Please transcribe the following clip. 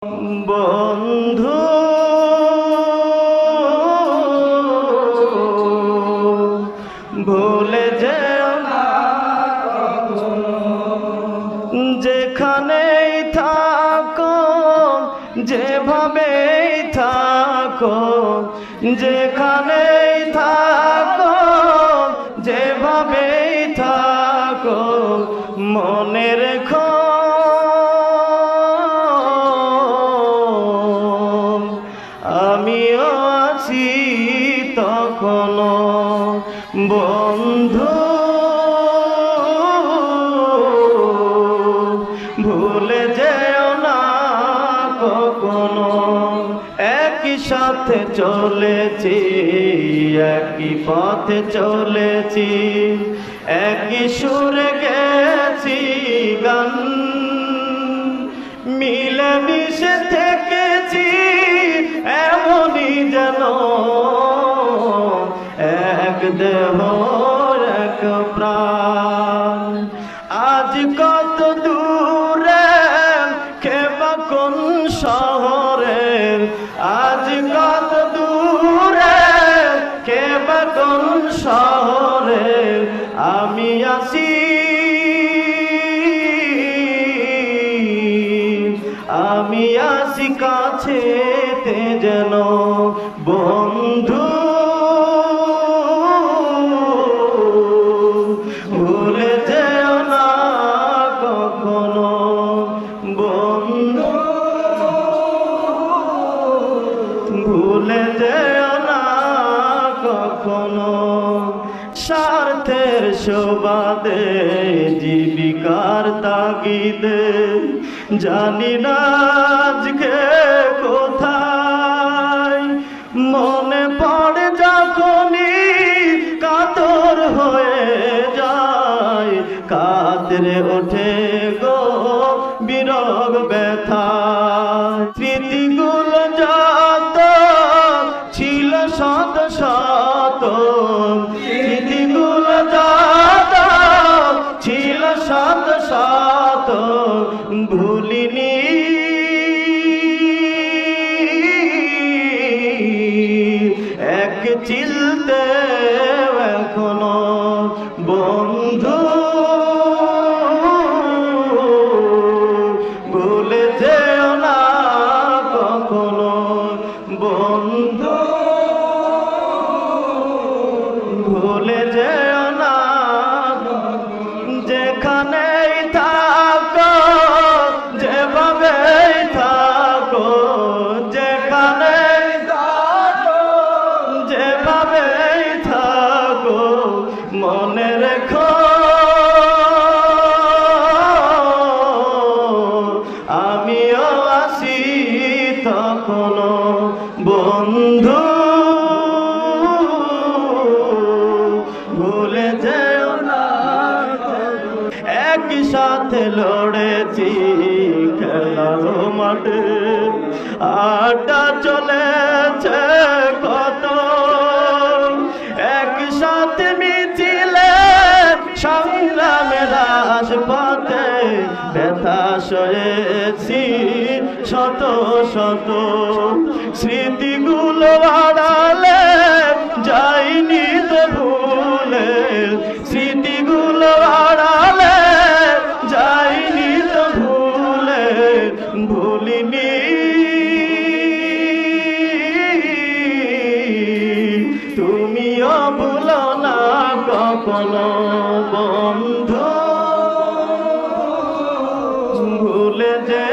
বন্ধু ভুলে যেও না যেখানেই থাকো, যেভাবেই থাকো, যেখানেই থাকো, যেভাবেই থাকো, মনে রেখো আমিও আছি তখনো। বন্ধু ভুলে যেও না কখনো। একই সাথে চলেছি, একই পথে চলেছি, একই সুরে গেছি গান, মিলেমিশে থেকেছি এমনই যেন এক দেহ এক প্রাণ। আজ কত দূরে কেবা কোন শহরে, আজ কত দূরে কেবা কোন শহরে আমি আছি, আমি আছি কাছেতে যেন। বন্ধু ভুলে যেও না কখনো। বন্ধু ভুলে যেও না কখনো। স্বার্থের সুবাদে জীবিকার তাগিদে জানি না আজকে কোথায়, মনে পড়ে যখনই কাতর হয়ে যায়, কাতরে ওঠে গো বিরগ ব্যথা। স্মৃতিগুলো যত ছিল শত শত, স্মৃতিগুলো যত ছিল শত শত, ভুলিনি এক চিলতে এখনো। বন্ধু ভুলে যেও না কখনো। বন্ধু ভুলে যেও না যেখানেই থাকো, যেভাবেই থাকো, যেখানেই থাকো, যেভাবেই থাকো, মনে রেখো আমিও আছি তখনো। বন্ধু ভুলে যেও না। একই সাথে লড়েছি খেলার মাঠে, আড্ডা চলেছে কত, একসাথে মিছিলে সংগ্রামের রাজপথে ব্যথা সয়েছি শত শত। স্মৃতিগুলো আড়ালে যাইনি তো ভুলে, স্মৃতিগুলো আড়ালে যাইনি তো ভুলে, ভুলিনি তুমিও ভুলো না কখনো। বন্ধু ভুলে যে